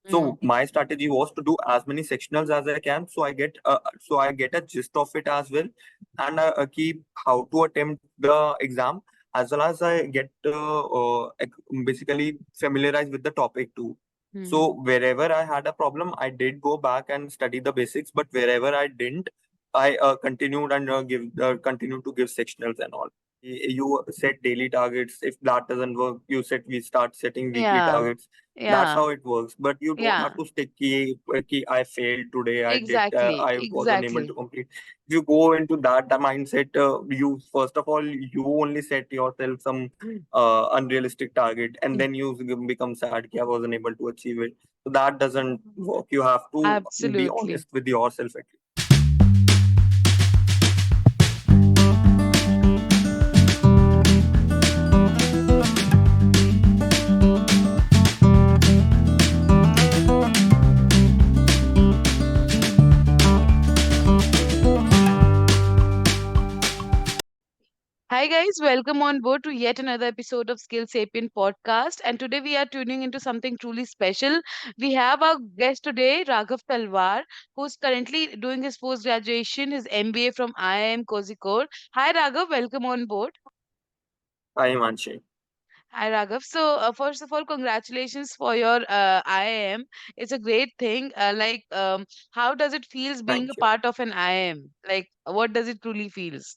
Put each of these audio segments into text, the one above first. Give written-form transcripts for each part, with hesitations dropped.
So my strategy was to do as many sectionals as I can, so I get a gist of it as well, and keep how to attempt the exam, as well as I get basically familiarized with the topic too. Mm-hmm. So wherever I had a problem, I did go back and study the basics, but wherever I didn't, I continued and continued to give sectionals and all. You set daily targets. If that doesn't work, you set we start setting weekly Yeah. targets. That's Yeah. how it works. But you don't Yeah. have to stick ki I failed today. Exactly. I was unable to Exactly. complete. If you go into that mindset, you first of all you only set yourself some unrealistic target, and then you become sad कि I wasn't able to achieve it. So that doesn't work. You have to be Absolutely. honest with yourself at least. Hi guys, welcome on board to yet another episode of Skilled Sapien Podcast. And today we are tuning into something truly special. We have our guest today, Raghav Talwar, who's currently doing his post graduation, his MBA from IIM Kozhikode. Hi Raghav, welcome on board. I am Anshi. Hi Raghav. So first of all, congratulations for your IIM. It's a great thing. How does it feels being a Thank you. part of an IIM? Like, what does it truly feels?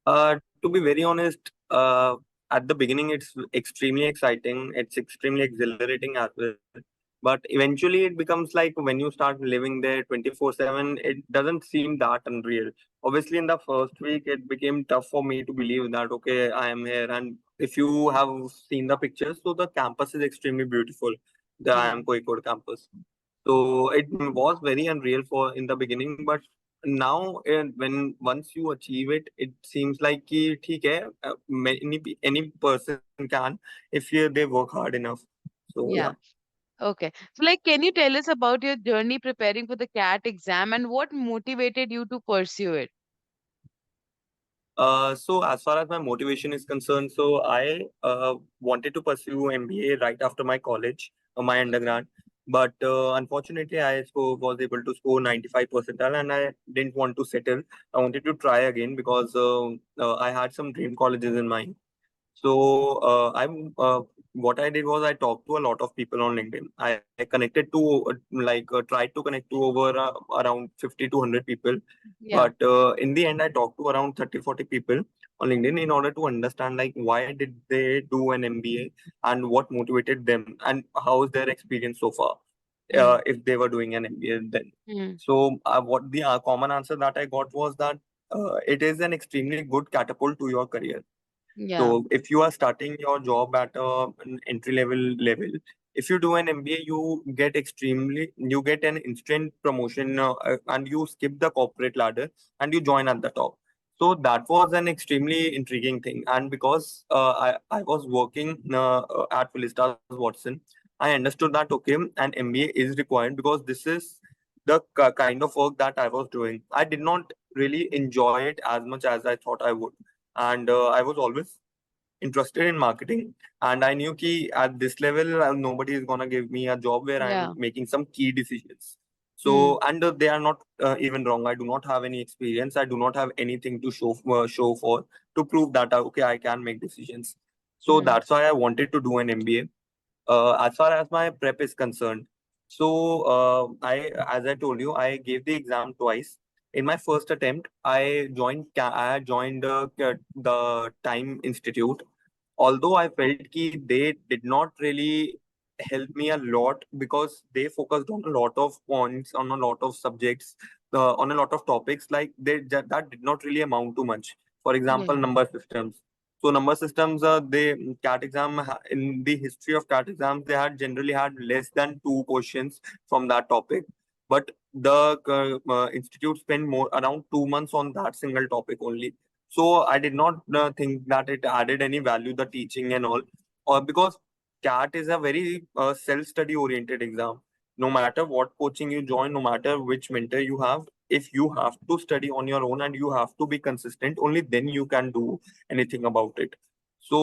To be very honest, at the beginning, it's extremely exciting. It's extremely exhilarating as well. But eventually, it becomes like when you start living there 24/7, it doesn't seem that unreal. Obviously, in the first week, it became tough for me to believe that, okay, I am here. And if you have seen the pictures, so the campus is extremely beautiful, the Yeah. IIM Kozhikode campus. So it was very unreal for in the beginning, but now when once you achieve it, it seems like कि ठीक है, any person can if they work hard enough. So yeah. Yeah. Okay. So, like, can you tell us about your journey preparing for the CAT exam and what motivated you to pursue it? So as far as my motivation is concerned, so I wanted to pursue MBA right after my college, my undergrad. But unfortunately, was able to score 95 percentile, and I didn't want to settle. I wanted to try again because I had some dream colleges in mind. So what I did was I talked to a lot of people on LinkedIn. I connected to tried to connect to over around 50 to 100 people. Yeah. But in the end, I talked to around 30 40 people on LinkedIn in order to understand like why did they do an MBA and what motivated them and how is their experience so far Mm. if they were doing an MBA then. Mm. So what the common answer that I got was that it is an extremely good catapult to your career. Yeah. So if you are starting your job at an entry level, if you do an MBA, you get an instant promotion and you skip the corporate ladder and you join at the top. So that was an extremely intriguing thing. And because I was working at Willis Towers Watson, I understood that okay, an MBA is required because this is the kind of work that I was doing. I did not really enjoy it as much as I thought I would, and I was always interested in marketing, and I knew ki at this level nobody is gonna give me a job where I'm Yeah. making some key decisions. Mm. So and they are not even wrong. I do not have any experience. I do not have anything to show for to prove that okay I can make decisions. So Mm. that's why I wanted to do an MBA. As far as my prep is concerned, so I, as I told you, I gave the exam twice. In my first attempt, I joined the Time Institute. Although I felt that they did not really help me a lot because they focused on a lot of points, on a lot of subjects, on a lot of topics. Like that did not really amount to much. For example, Yeah. number systems. So number systems, they CAT exam in the history of CAT exams, they had generally had less than two questions from that topic. But the institute spent more around 2 months on that single topic only. So I did not think that it added any value, the teaching and all, or because CAT is a very self-study oriented exam. No matter what coaching you join, no matter which mentor you have, if you have to study on your own and you have to be consistent, only then you can do anything about it. So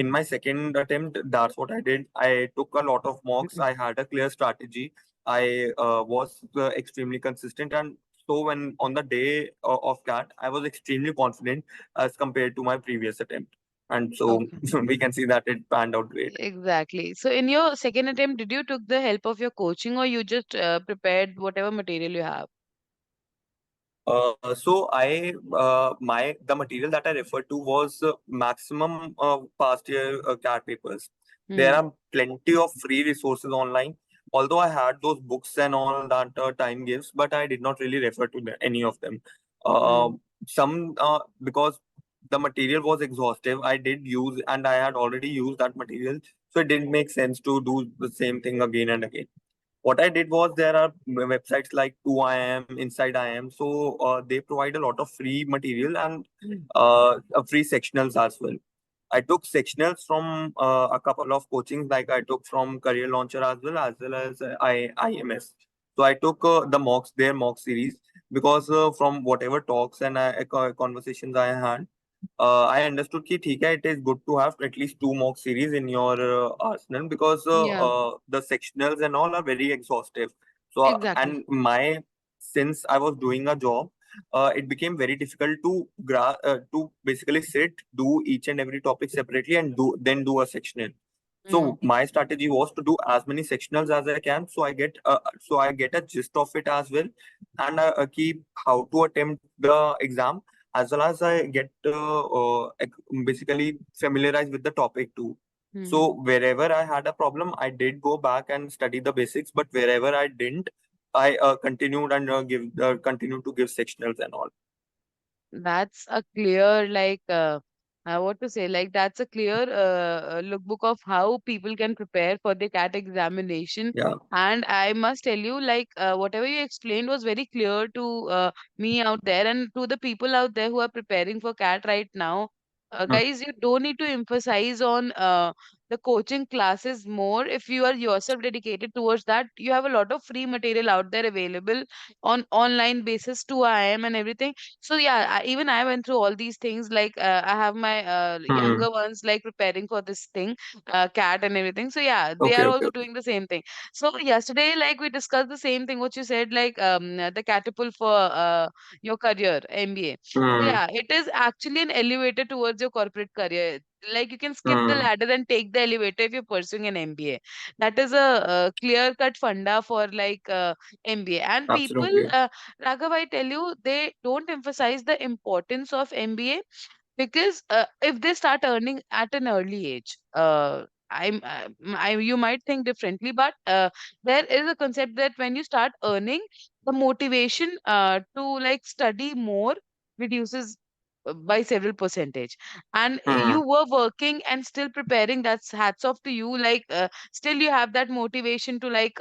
in my second attempt, that's what I did. I took a lot of mocks. I had a clear strategy. I was extremely consistent, and so when on the day of that, I was extremely confident as compared to my previous attempt, and so Okay. we can see that it panned out great. Exactly. So in your second attempt, did you took the help of your coaching, or you just prepared whatever material you have? So I my the material that I referred to was maximum past year CAT papers. There Hmm. are plenty of free resources online. Although I had those books and all that time gives, but I did not really refer to any of them. Uh, Hmm. some because the material was exhaustive. I did use and I had already used that material, so it didn't make sense to do the same thing again and again. What I did was there are websites like 2IIM, Inside IIM, so they provide a lot of free material and free sectionals as well. I took sectionals from a couple of coachings, like I took from Career Launcher as well as IIMs. So I took their mock series, because from whatever talks and conversations I had, I understood कि ठीक है, it is good to have at least two mock series in your arsenal, because Yeah, the sectionals and all are very exhaustive. So exactly. and my since I was doing a job, it became very difficult to basically sit, do each and every topic separately, and do a sectional. Hmm. So my strategy was to do as many sectionals as I can, so I get a gist of it as well, and keep how to attempt the exam, as well as I get basically familiarized with the topic too. Hmm. So wherever I had a problem, I did go back and study the basics, but wherever I didn't, I continued and continued to give sectionals and all. That's a clear, like, what to say, like, that's a clear lookbook of how people can prepare for the CAT examination. Yeah. And I must tell you, like, whatever you explained was very clear to me out there and to the people out there who are preparing for CAT right now. Mm, Guys, you don't need to emphasize on the coaching classes more. If you are yourself dedicated towards that, you have a lot of free material out there available on online basis to IIM and everything. So yeah, even I went through all these things. Like I have my mm. younger ones like preparing for this thing, cat and everything. So yeah, they Okay, are okay, also okay. doing the same thing. So yesterday, like we discussed the same thing what you said, like the catapult for your career MBA. So Mm, yeah, it is actually an elevator towards your corporate career. Like you can skip the mm. ladder and take the elevator if you're pursuing an MBA. That is a clear cut funda for like MBA. And people, Absolutely. Raghav, I tell you, they don't emphasize the importance of MBA because if they start earning at an early age, you might think differently, but there is a concept that when you start earning, the motivation to like study more reduces by several percentage. And Mm, you were working and still preparing. That's hats off to you. Like still you have that motivation to like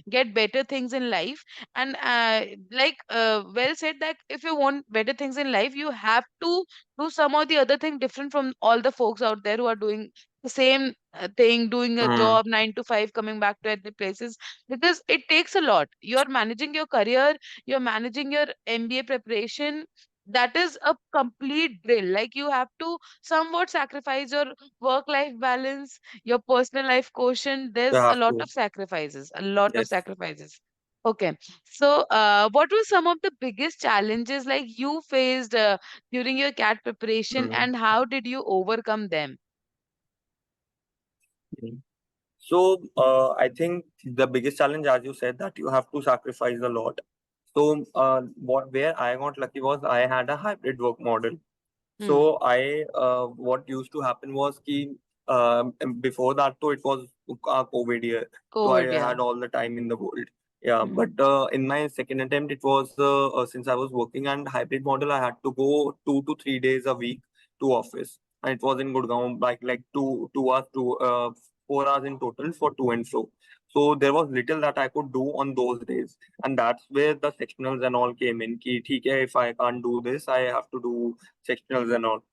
get better things in life. And well said that if you want better things in life, you have to do some or the other thing different from all the folks out there who are doing the same thing, doing a mm. job 9 to 5, coming back to at the places, because it takes a lot. You're managing your career, you're managing your MBA preparation. That is a complete drill. Like you have to somewhat sacrifice your work life balance, your personal life quotient. You There's a have lot to. of sacrifices, a lot of Yes. sacrifices. Okay. So, what were some of the biggest challenges like you faced during your CAT preparation, Mm, and how did you overcome them? mm. So I think the biggest challenge, as you said, that you have to sacrifice a lot. So what where I got lucky was I had a hybrid work model. Hmm. So I what used to happen was कि before that so it was COVID year, so I COVID, yeah. had all the time in the world. Yeah, Hmm. but in my second attempt it was since I was working and hybrid model, I had to go 2 to 3 days a week to office, and it was in Gurgaon, like 2 hours to 4 hours in total for to and fro. So there was little that I could do on those days, and that's where the sectionals and all came in. कि ठीक है, if I can't do this, I have to do sectionals and all.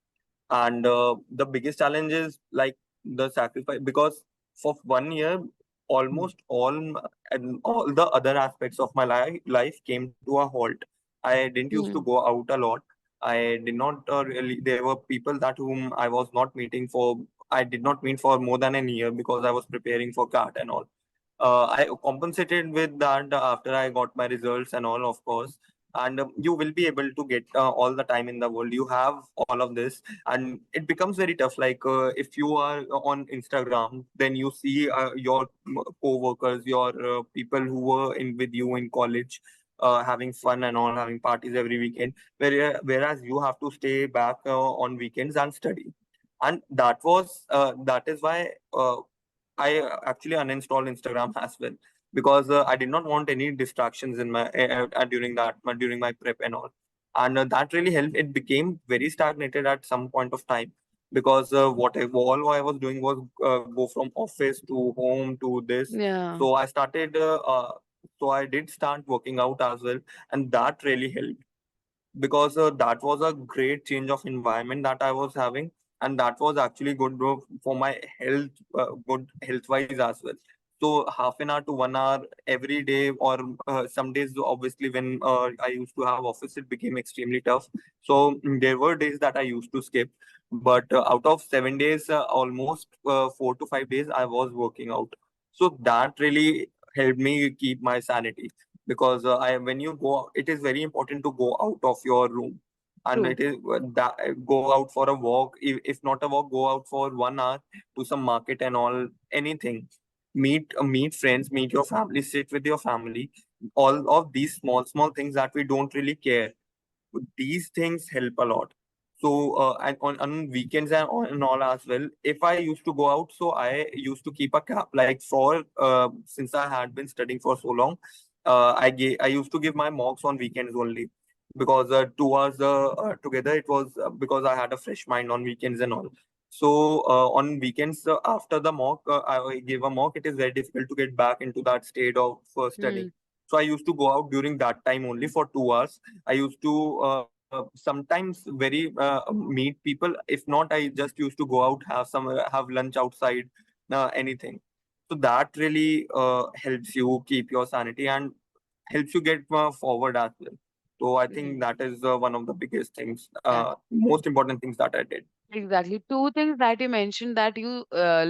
And the biggest challenge is like the sacrifice, because for 1 year, almost all the other aspects of my life came to a halt. I didn't used to Hmm. go out a lot. I did not really. There were people that whom I was not meeting for. I did not meet for more than a year because I was preparing for CAT and all. I compensated with that after I got my results and all, of course. And you will be able to get all the time in the world. You have all of this, and it becomes very tough. Like if you are on Instagram, then you see your co-workers, your people who were in with you in college, having fun and all, having parties every weekend. Whereas you have to stay back on weekends and study, and that is why. I actually uninstalled Instagram as well because I did not want any distractions in my during my prep and all, and that really helped. It became very stagnated at some point of time because all I was doing was go from office to home to this. Yeah. So I started. So I did start working out as well, and that really helped because that was a great change of environment that I was having, and that was actually good for my health, good health wise as well. So half an hour to 1 hour every day, or some days obviously when I used to have office, it became extremely tough. So there were days that I used to skip, but out of 7 days, almost 4 to 5 days, I was working out. So that really helped me keep my sanity because I when you go, it is very important to go out of your room, and True. it is that go out for a walk. If not a walk, go out for 1 hour to some market and all, anything. Meet friends, meet your family, sit with your family. All of these small things that we don't really care, these things help a lot. So and on weekends and all as well, if I used to go out, so I used to keep a cap, like for since I had been studying for so long, I used to give my mocks on weekends only because 2 hours together, it was because I had a fresh mind on weekends and all. So on weekends, after the mock, I give a mock, it is very difficult to get back into that state of studying. Hmm. So I used to go out during that time only for 2 hours. I used to sometimes very meet people. If not, I just used to go out, have lunch outside, anything. So that really helps you keep your sanity and helps you get forward as well. So I think Hmm. that is one of the biggest things, Yeah. most important things that I did. Exactly. Two things that you mentioned that you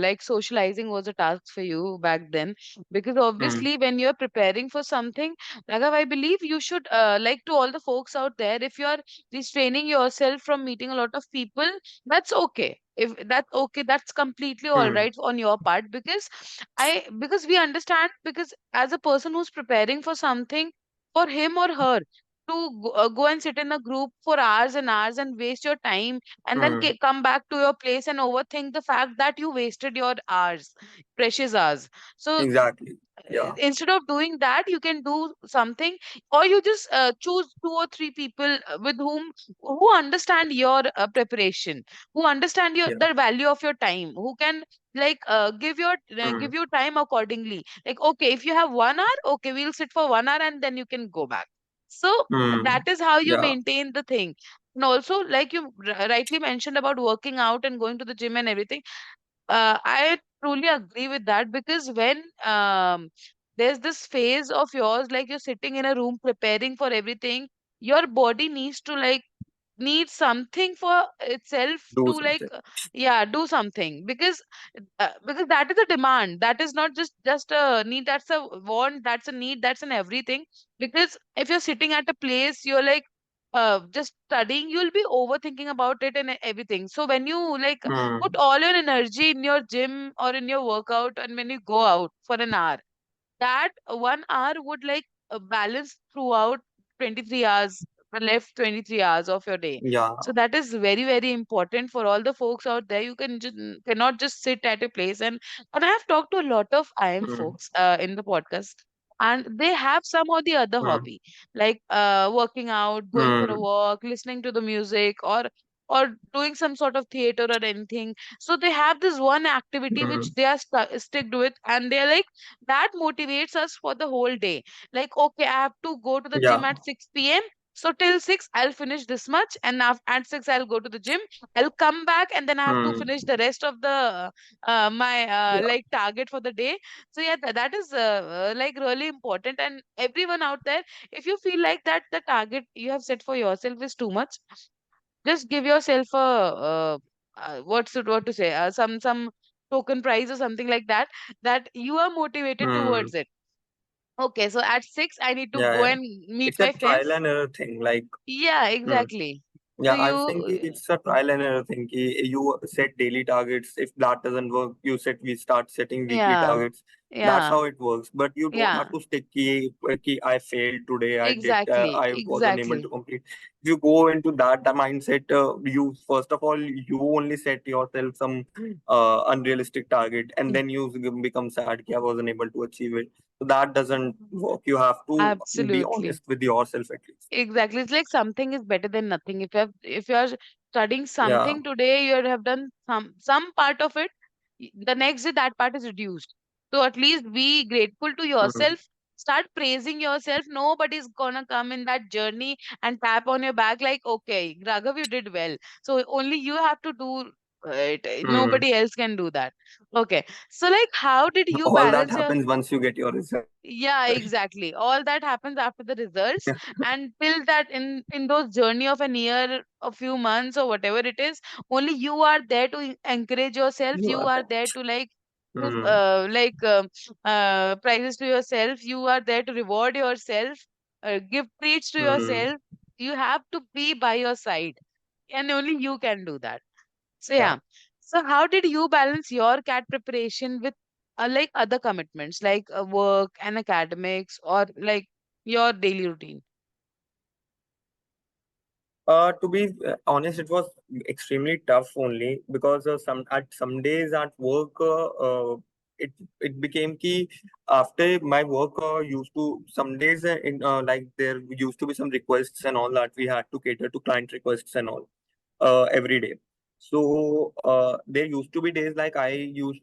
like socializing was a task for you back then. Because Mm, obviously, when you're preparing for something, Raghav, I believe you should, like to all the folks out there, if you're restraining yourself from meeting a lot of people, that's okay. If that's okay, that's completely all mm, right on your part. Because we understand, because as a person who's preparing for something, for him or her, to go and sit in a group for hours and hours and waste your time and then mm. come back to your place and overthink the fact that you wasted your hours, precious hours. So Exactly. Yeah. instead of doing that, you can do something, or you just choose two or three people with who understand your preparation, who understand your Yeah. the value of your time, who can like Mm, give you time accordingly. Like, okay, if you have 1 hour, okay, we'll sit for 1 hour and then you can go back. So that mm. is how you Yeah. maintain the thing. And also, like you rightly mentioned about working out and going to the gym and everything, I truly agree with that, because when there's this phase of yours, like you're sitting in a room preparing for everything, your body needs to like need something for itself Do to like something. yeah, do something, because that is a demand, that is not just a need, that's a want, that's a need, that's an everything. Because if you're sitting at a place, you're like just studying, you'll be overthinking about it and everything. So when you like put Mm. all your energy in your gym or in your workout, and when you go out for an hour, that 1 hour would like balance throughout 23 hours, the left 23 hours of your day. Yeah. So that is very, very important for all the folks out there. You cannot just sit at a place, and I have talked to a lot of IM Mm, folks in the podcast, and they have some or the other mm, hobby, like working out, going for a mm, walk, listening to the music, or doing some sort of theater or anything. So they have this one activity which mm. they are stick with, and they're like, that motivates us for the whole day. Like, okay, I have to go to the Yeah. gym at 6 p.m. So till 6, I'll finish this much, and at 6, I'll go to the gym. I'll come back, and then I have to Mm, finish the rest of the my yeah. like target for the day. So yeah, that is like really important. And everyone out there, if you feel like that the target you have set for yourself is too much, just give yourself a what to say, some token prize or something like that, that you are motivated Hmm. towards it. Okay, so at 6 I need to Yeah, go yeah. and meet It's a my trial friends. and error thing. Like, Yeah, hmm. exactly. So Yeah, I was thinking you, it's a trial and error thing. You set daily targets. If that doesn't work, we start setting weekly yeah, targets. That's yeah, how it works. But you don't yeah, have to stick ki I failed today. exactly, I was unable to exactly. complete. If you go into that mindset, you first of all you only set yourself some unrealistic target, and then you become sad ki I wasn't able to achieve it. So that doesn't work. You have to be Absolutely. honest with yourself at least. Exactly. It's like something is better than nothing. If you are studying Yeah. something today, you have done some part of it, the next day that part is reduced. So at least be grateful to Mhm. yourself. Start praising yourself. Nobody's gonna come in that journey and tap on your back like, okay, Raghav, you did well. So only you have to do it. Mhm. Nobody else can do that. Okay. So like, how did you All that balance your? happens once you get your result. Yeah, exactly. All that happens after the results, and till that in those journey of an year, a few months or whatever it is, only you are there to encourage yourself. You You are are there right. to like give Hmm. prizes to yourself. You are there to reward yourself, give treats to Hmm. yourself. You have to be by your side, and only you can do that. So Yeah. yeah. So how did you balance your CAT preparation with like other commitments like work and academics or like your daily routine? To be honest, it was extremely tough only because some days at work, it it became key after my work used to some days in like there used to be some requests and all that we had to cater to client requests and all every day. So there used to be days like I used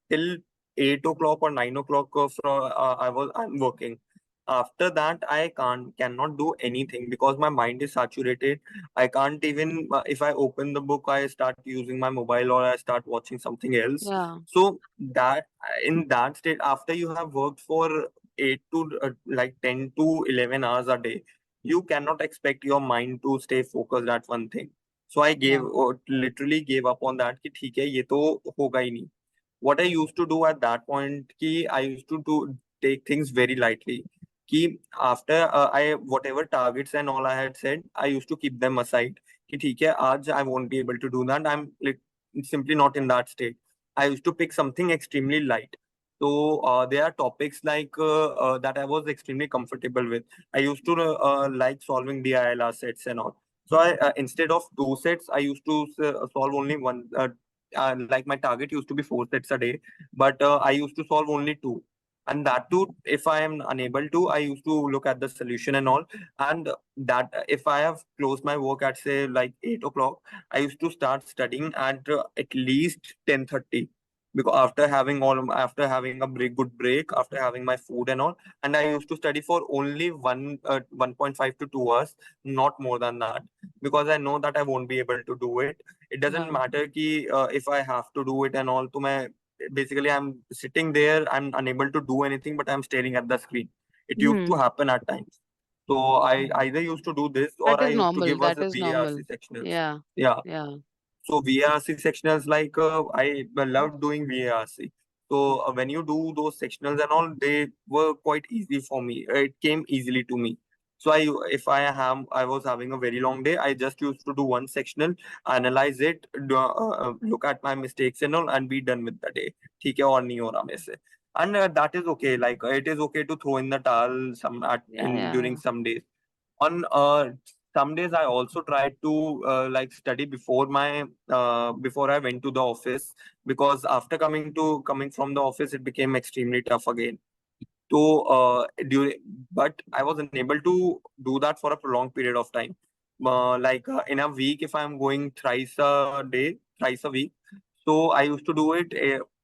till 8 o'clock or 9 o'clock I'm working. After that, I cannot do anything because my mind is saturated. I can't even if I open the book, I start using my mobile or I start watching something else. Yeah, So that in that state, after you have worked for 8 to 10 to 11 hours a day, you cannot expect your mind to stay focused at one thing. So I yeah, literally gave up on that कि ठीक है ये तो होगा ही नहीं. What I used to do at that point कि I used to do take things very lightly. कि after I whatever targets and all I had said, I used to keep them aside. कि ठीक है आज I won't be able to do that. Simply not in that state. I used to pick something extremely light. So there are topics like that I was extremely comfortable with. I used to like solving DILR sets and all. So I instead of two sets, I used to solve only one. Like my target used to be four sets a day, but I used to solve only two. And that too, if I am unable to, I used to look at the solution and all. And that if I have closed my work at say like 8 o'clock, I used to start studying at least 10:30 because after having a good break, after having my food and all, and I used to study for only 1.5 to 2 hours, not more than that, because I know that I won't be able to do it. It doesn't yeah. matter ki, if I have to do it and all. To my basically, I'm sitting there, I'm unable to do anything, but I'm staring at the screen. It used to Hmm. happen at times. So I either used to do this or That I is used to normal. give us That a is normal. VARC sectionals. Yeah, Yeah. yeah. So VARC sectionals, like I love doing VARC. So when you do those sectionals and all, they were quite easy for me. It came easily to me. So if I was having a very long day, I just used to do one sectional, analyze it, look at my mistakes and all, and be done with the day. ठीक है और नहीं हो रहा मेरे से. And that is okay. Like it is okay to throw in the towel some at Yeah, in during yeah. some days. On some days I also tried to like study before I went to the office, because after coming from the office it became extremely tough again. So during but I was unable to do that for a prolonged period of time. In a week, if I'm going thrice a week, so I used to do it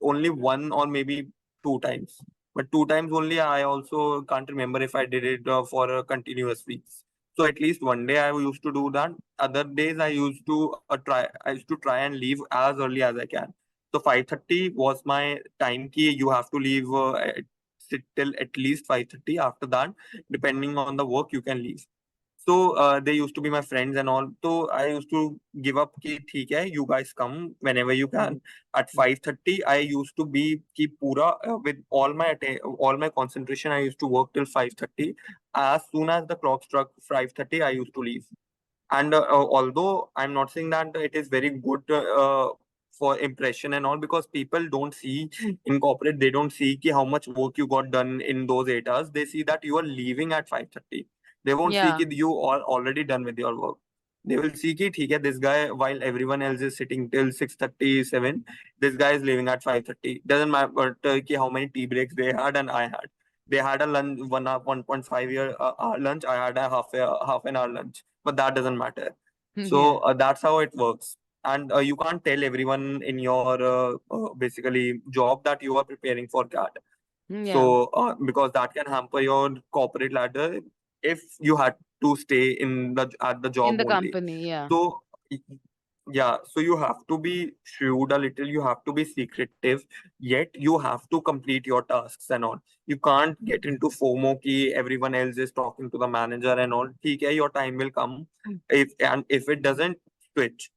only one or maybe two times. But two times only, I also can't remember if I did it for a continuous weeks. So at least one day I used to do that. Other days I used to try. I used to try and leave as early as I can. So 5:30 was my time key. You have to leave sit till at least 5:30. After that, depending on the work, you can leave. So they used to be my friends and all. So I used to give up ki theek hai, you guys come whenever you can. At 5:30, I used to be ki pura with all my concentration. I used to work till 5:30. As soon as the clock struck 5:30, I used to leave. And although I'm not saying that it is very good for impression and all, because people don't see in corporate, they don't see ki how much work you got done in those 8 hours. They see that you are leaving at 5:30. They won't see Yeah. ki you are already done with your work. They will see ki theek hai, this guy, while everyone else is sitting till 6:37, this guy is leaving at 5:30. Doesn't matter ki how many tea breaks they had and I had. They had a lunch, 1.5 hour lunch. I had a half an hour lunch, but that doesn't matter. So Yeah. that's how it works. And you can't tell everyone in your basically job that you are preparing for that. Yeah. So because that can hamper your corporate ladder if you had to stay in the at the In job the only. company. Yeah. So yeah, so you have to be shrewd a little, you have to be secretive, yet you have to complete your tasks and all. You can't get into FOMO ki everyone else is talking to the manager and all. ठीक है, your time will come. If it doesn't, switch.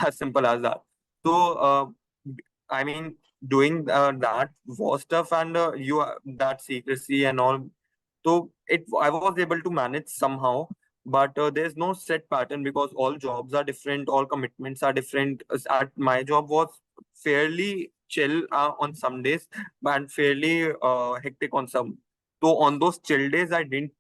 As simple as that. So I mean, doing that war stuff and that secrecy and all, so it I was able to manage somehow, but there's no set pattern because all jobs are different, all commitments are different. At my job was fairly chill on some days, and fairly hectic on some. So on those chill days, I didn't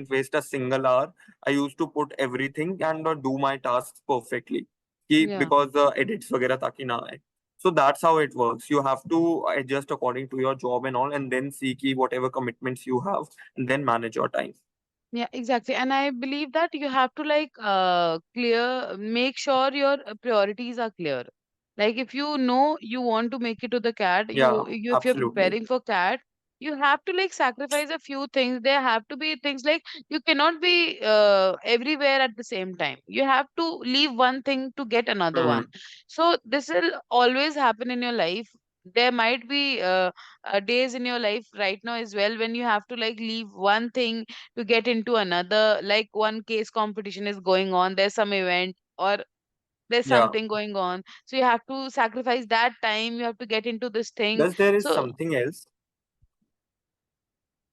waste a single hour. I used to put everything and do my tasks perfectly, Yeah. because edits वगैरह ताकि ना आए. So that's how it works. You have to adjust according to your job and all, and then see ki whatever commitments you have, and then manage your time. Yeah, exactly. And I believe that you have to like make sure your priorities are clear. Like if you know you want to make it to the cat, Yeah, you if you're absolutely. preparing for cat, you have to like sacrifice a few things. There have to be things like you cannot be everywhere at the same time. You have to leave one thing to get another one. Hmm. So this will always happen in your life. There might be days in your life right now as well when you have to like leave one thing to get into another, like one case competition is going on, there's some event or there's Yeah. something going on, so you have to sacrifice that time, you have to get into this thing. Thus, there is So something else.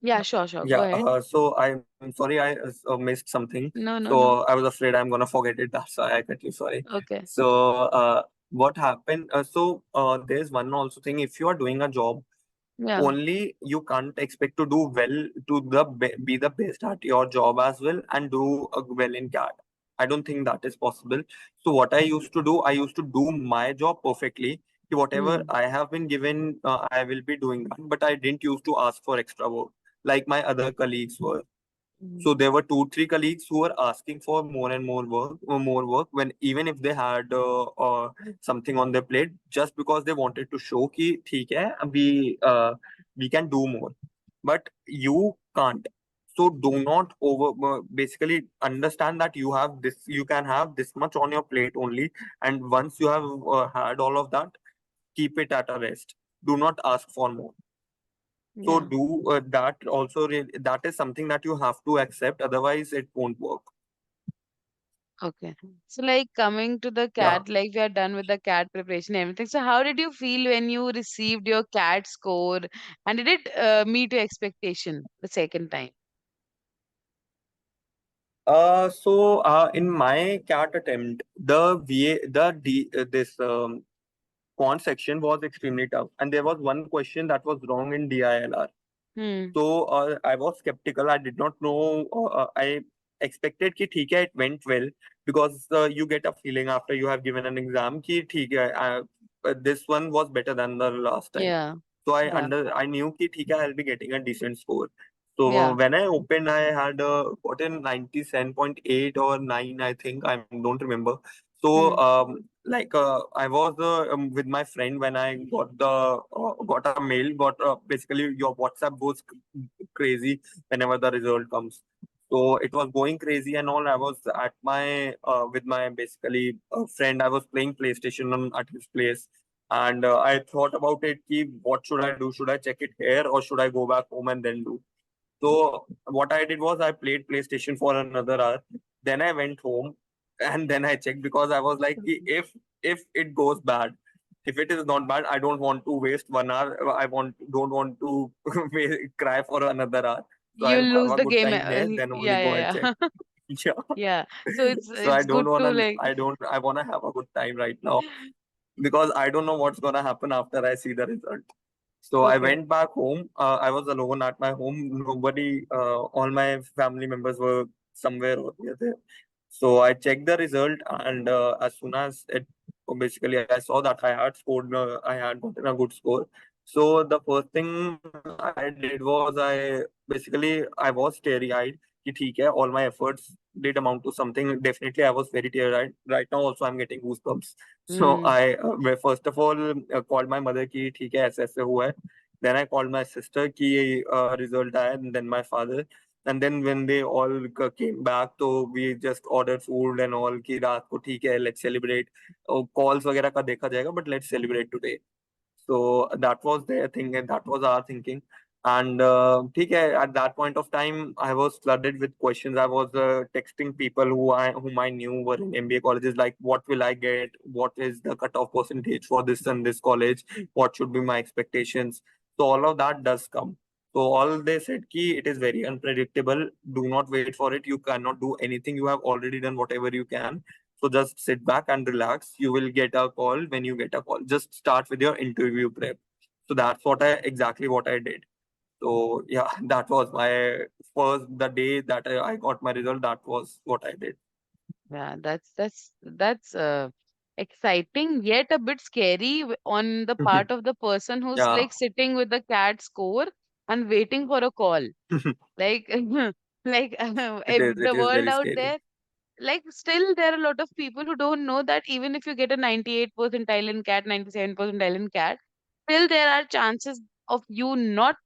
yeah, sure, go Yeah. ahead. So I'm sorry, I missed something. No, no, no. So I was afraid I'm gonna forget it. That's why I cut you. Sorry. Okay. So what happened? There's one also thing. If you are doing a job, Yeah. only you can't expect to do well to be the best at your job as well and do well in CAT. I don't think that is possible. So what I used to do, I used to do my job perfectly. Whatever Hmm. I have been given, I will be doing that. But I didn't used to ask for extra work like my other colleagues were. Hmm. So there were two, three colleagues who were asking for more work when even if they had something on their plate, just because they wanted to show कि ठीक है we can do more, but you can't. So do not basically understand that you can have this much on your plate only, and once you have had all of that, keep it at a rest. Do not ask for more. So Yeah. do that also. That is something that you have to accept. Otherwise, it won't work. Okay. So like coming to the Yeah. cat, like we are done with the cat preparation and everything, so how did you feel when you received your cat score, and did it meet your expectation the second time? In my CAT attempt, the VA, the D, this quant section was extremely tough, and there was one question that was wrong in DILR. Hmm. So I was skeptical. I did not know. I expected कि ठीक है, it went well, because you get a feeling after you have given an exam कि ठीक है, this one was better than the last time. Yeah. So Yeah. I knew कि ठीक है, I'll be getting a decent score. So Yeah. when I opened, I had gotten 97.8 or 9, I think. I don't remember. So Hmm. I was with my friend when I got a mail. Got basically your WhatsApp goes crazy whenever the result comes. So it was going crazy and all. I was at my with my basically friend. I was playing PlayStation at his place, and I thought about it. Ki, what should I do? Should I check it here or should I go back home and then do? So what I did was I played PlayStation for another hour. Then I went home and then I checked because I was like, "Ki if it goes bad, if it is not bad, I don't want to waste 1 hour. Don't want to cry for another hour. So You I'll have lose a the good game. time there. Then only Yeah, go and yeah, check." yeah. Yeah. Yeah. So So I it's don't good to wanna. like. I wanna have a good time right now because I don't know what's gonna happen after I see the result. So I Okay. went back home. I was alone at my home. Nobody, all my family members were somewhere over there. So I checked the result, and as soon as it basically I saw that I had scored, I had gotten a good score. So the first thing I did was I was teary eyed. कि ठीक है, all my efforts did amount to something. Definitely, I was very teary eyed. Right now, also I'm getting goosebumps. So Hmm. I first of all called my mother कि ठीक है ऐसे ऐसे हुआ है. Then I called my sister कि result आया, and then my father. And then when they all came back, so we just ordered food and all कि रात को ठीक है, let's celebrate. Calls वगैरह का देखा जाएगा, but let's celebrate today. So that was their thing, and that was our thinking. And ठीक है, at that point of time, I was flooded with questions. I was texting people whom I knew were in MBA colleges, like, what will I get? What is the cutoff percentage for this and this college? What should be my expectations? So all of that does come. So all they said ki it is very unpredictable. Do not wait for it. You cannot do anything. You have already done whatever you can. So just sit back and relax. You will get a call when you get a call. Just start with your interview prep. So that's exactly what I did. So yeah, that was my first the day that I got my result. That was what I did. Yeah, that's exciting yet a bit scary on the part of the person who's Yeah, like sitting with the CAT score and waiting for a call. Like, like it the is world very out scary. there, like still there are a lot of people who don't know that even if you get a 98 percentile in CAT, 97 percentile in CAT, still there are chances of you not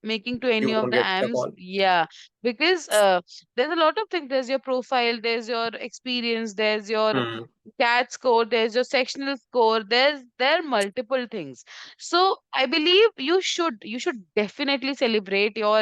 making to You any of won't the get the AMs. call. Yeah, because there's a lot of things. There's your profile, there's your experience, there's your Hmm. CAT score, there's your sectional score, there are multiple things. So I believe you should definitely celebrate your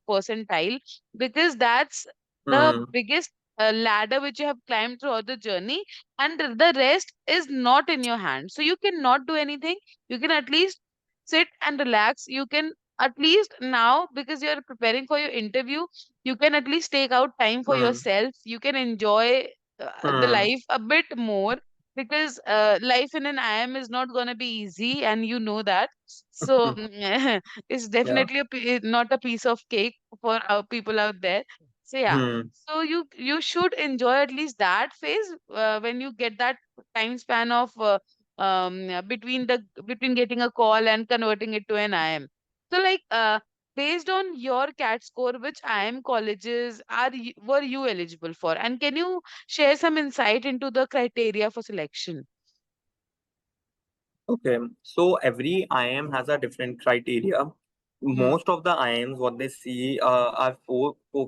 percentile, because that's the Hmm. biggest ladder which you have climbed throughout the journey, and the rest is not in your hand. So you cannot do anything. You can at least sit and relax. You can at least now, because you're preparing for your interview, you can at least take out time for Hmm. yourself. You can enjoy the Hmm. life a bit more, because life in an IIM is not going to be easy, and you know that. So it's Yeah. definitely not a piece of cake for our people out there. So yeah, Hmm. so you should enjoy at least that phase when you get that time span of between getting a call and converting it to an IIM. So like based on your CAT score, which IIM colleges were you eligible for? And can you share some insight into the criteria for selection? Okay, so every IIM has a different criteria. Hmm. Most of the IIMs, what they see are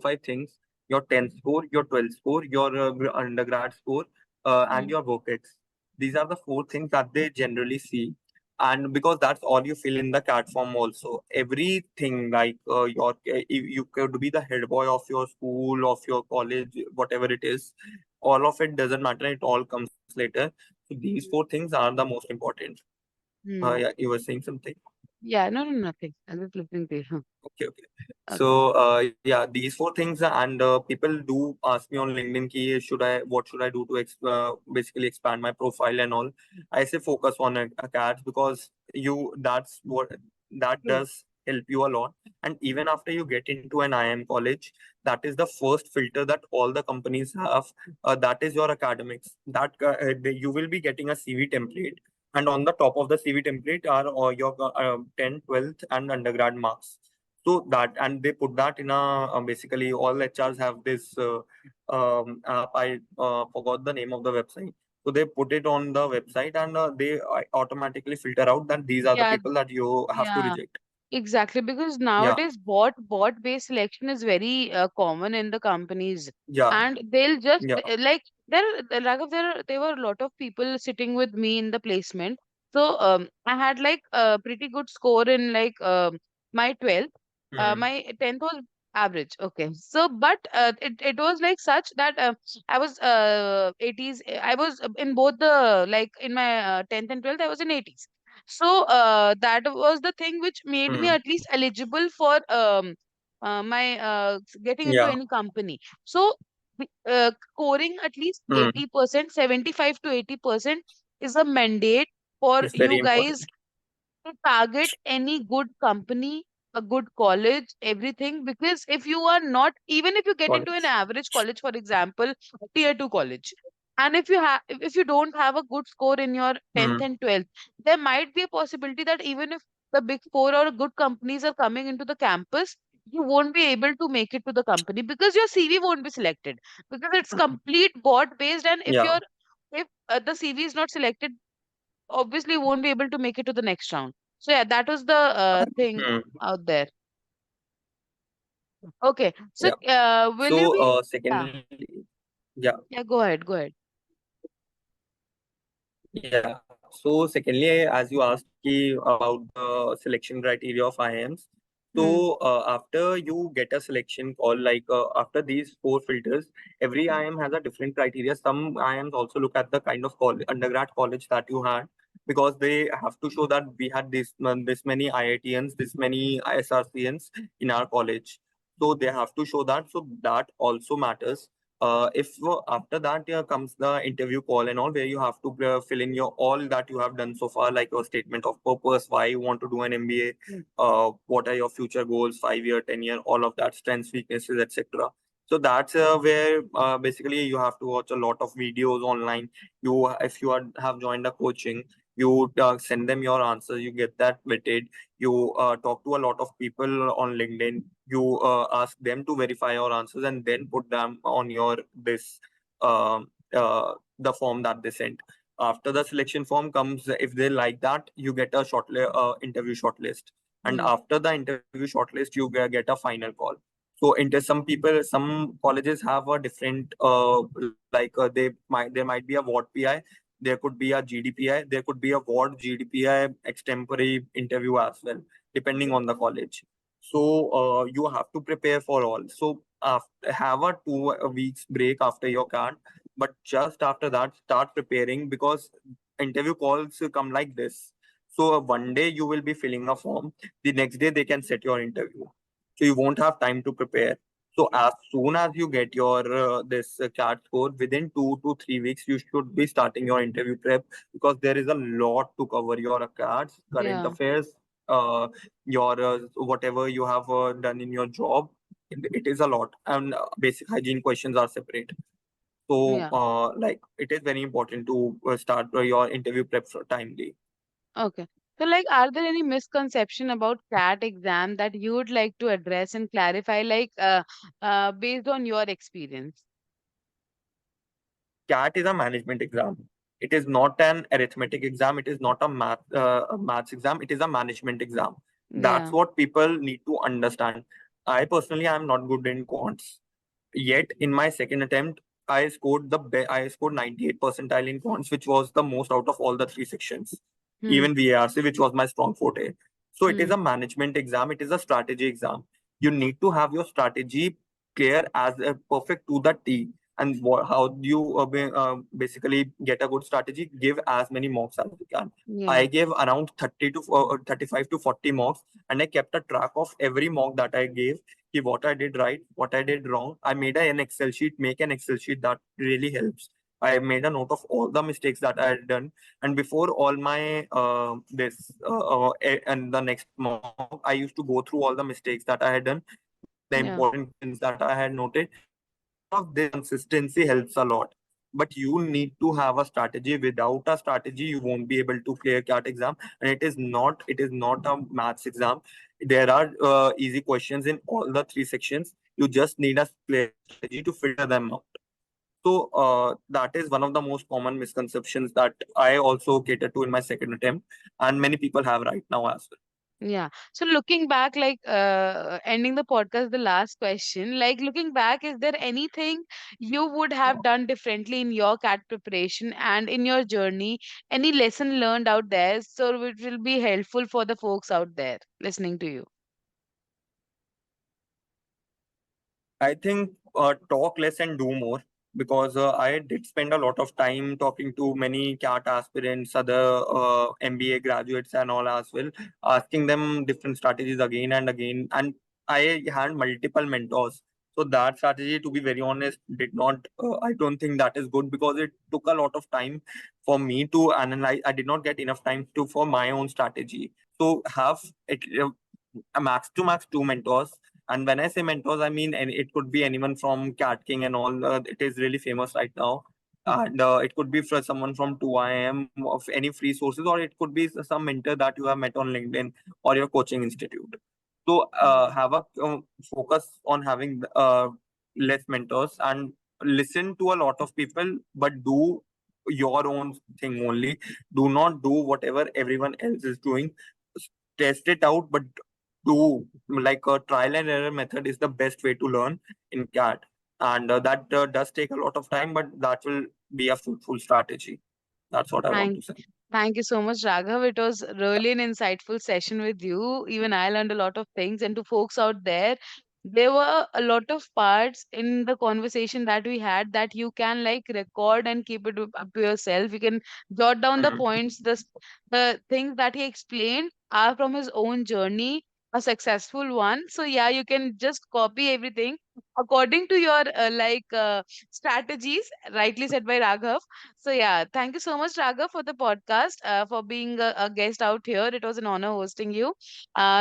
five things: your 10th score, your 12th score, your undergrad score, and Hmm. your work ex. These are the four things that they generally see. And because that's all you fill in the CAT form, also everything like you could be the head boy of your school, of your college, whatever it is, all of it doesn't matter. It all comes later. So these four things are the most important. Hmm. Yeah, you were saying something. Yeah, no, no, nothing. I'm just listening to you. Okay, okay. Okay. So, yeah, these four things, and people do ask me on LinkedIn, ki, what should I do to basically expand my profile and all. I say focus on a CAT because that True. does help you a lot. And even after you get into an IIM college, that is the first filter that all the companies have. That is your academics. You will be getting a CV template, and on the top of the CV template are all your 10th, 12th, and undergrad marks. So that, and they put that in a basically all HRs have this app. I forgot the name of the website. So they put it on the website, and they automatically filter out that these are the Yeah, people that you have to yeah. reject. Exactly, because Yeah, nowadays bot based selection is very common in the companies, yeah, and they'll just yeah. like Raghav, there were a lot of people sitting with me in the placement. So I had like a pretty good score in like my 12th. Hmm. My 10th was Average. Okay. So, but it was like such that I was 80s. I was in both the, like in my 10th and 12th, I was in 80s. So that was the thing which made me Hmm. at least eligible for my getting into Yeah. any company. So scoring at least Hmm. 80%, 75 to 80% is a mandate for It's very you guys important. to target any good company, a good college, everything. Because if you are not, even if you get into an College. average college, for example, tier two college, and if you don't have a good score in your 10th Hmm. and 12th, there might be a possibility that even if the big four or good companies are coming into the campus, you won't be able to make it to the company because your CV won't be selected, because it's complete bot based. And Yeah. if the CV is not selected, obviously you won't be able to make it to the next round. So yeah, that was the thing Hmm. out there. Okay. So Yeah. will you So, be, yeah, secondly, yeah. yeah, go ahead, go ahead. Yeah. So secondly, as you asked me about the selection criteria of IIMs, Hmm. so after you get a selection call, like after these four filters, every Hmm. IIM has a different criteria. Some IIMs also look at the kind of college, undergrad college that you had, because they have to show that we had this many IITians, this many ISRCians in our college. So they have to show that. So that also matters. If after that comes the interview call and all, where you have to fill in your all that you have done so far, like your statement of purpose, why you want to do an MBA, what are your future goals, 5 year, 10 year, all of that, strengths, weaknesses, etc. So that's where basically you have to watch a lot of videos online. If you have joined a coaching, you send them your answers, you get that vetted. You talk to a lot of people on LinkedIn. You ask them to verify your answers and then put them on your this the form that they sent. After the selection form comes, if they like that, you get a interview shortlist, and Yeah. after the interview shortlist, you get a final call. So into some people, some colleges have a different there might be a ward PI, there could be a GDPI, there could be a ward GDPI extempore interview as well, depending on the college. So you have to prepare for all. So have a 2 weeks break after your card, but just after that, start preparing, because interview calls come like this. So one day you will be filling a form, the next day they can set your interview. So you won't have time to prepare. So as soon as you get your this CAT score, within 2 to 3 weeks, you should be starting your interview prep, because there is a lot to cover: your cards, current Yeah. affairs, your whatever you have done in your job. It is a lot, and basic hygiene questions are separate. So, Yeah. like, it is very important to start your interview prep for timely. Okay. So like, are there any misconception about CAT exam that you would like to address and clarify, like based on your experience? CAT is a management exam. It is not an arithmetic exam. It is not a maths exam. It is a management exam. That's Yeah. what people need to understand. I personally am not good in quants. Yet in my second attempt, I scored 98 percentile in quants, which was the most out of all the three sections. Hmm. Even VARC, which was my strong forte. So it is Hmm. a management exam. It is a strategy exam. You need to have your strategy clear as a perfect to the T. And how do you basically get a good strategy? Give as many mocks as you can. I Yeah. gave around 30 to 35 to 40 mocks, and I kept a track of every mock that I gave, what I did right, what I did wrong. I made an Excel sheet, make an Excel sheet that really helps. I made a note of all the mistakes that I had done, and before all my and the next mock, I used to go through all the mistakes that I had done, the important Yeah. questions that I had noted. All of this consistency helps a lot. But you need to have a strategy. Without a strategy, you won't be able to clear CAT exam. And it is not a maths exam. There are easy questions in all the three sections. You just need a clear strategy to filter them out. So that is one of the most common misconceptions that I also cater to in my second attempt, and many people have right now as well. Yeah. So looking back, like ending the podcast, the last question, like looking back, is there anything you would have done differently in your CAT preparation and in your journey? Any lesson learned out there, so which will be helpful for the folks out there listening to you? I think talk less and do more, because I did spend a lot of time talking to many CAT aspirants, other MBA graduates, and all as well, asking them different strategies again and again. And I had multiple mentors. So that strategy, to be very honest, did not, I don't think that is good, because it took a lot of time for me to analyze. I did not get enough time to for my own strategy. So have it a max to max two mentors. And when I say mentors, I mean, and it could be anyone from Cat King and all. It is really famous right now. And it could be for someone from 2IIM of any free sources, or it could be some mentor that you have met on LinkedIn or your coaching institute. So have a focus on having less mentors and listen to a lot of people, but do your own thing only. Do not do whatever everyone else is doing. Test it out, but do like a trial and error method is the best way to learn in CAT. And that does take a lot of time, but that will be a fruitful strategy. That's what I want Thank to say. Thank you so much, Raghav. It was really an insightful session with you. Even I learned a lot of things. And to folks out there, there were a lot of parts in the conversation that we had that you can like record and keep it up to yourself. You can jot down the Mhm. points. The things that he explained are from his own journey, a successful one. So yeah, you can just copy everything according to your strategies, rightly said by Raghav. So yeah, thank you so much, Raga, for the podcast, for being a guest out here. It was an honor hosting you.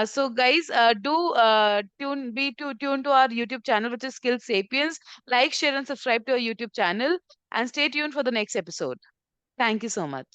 So guys, do tune to our YouTube channel, which is Skilled Sapiens. Like, share, and subscribe to our YouTube channel, and stay tuned for the next episode. Thank you so much.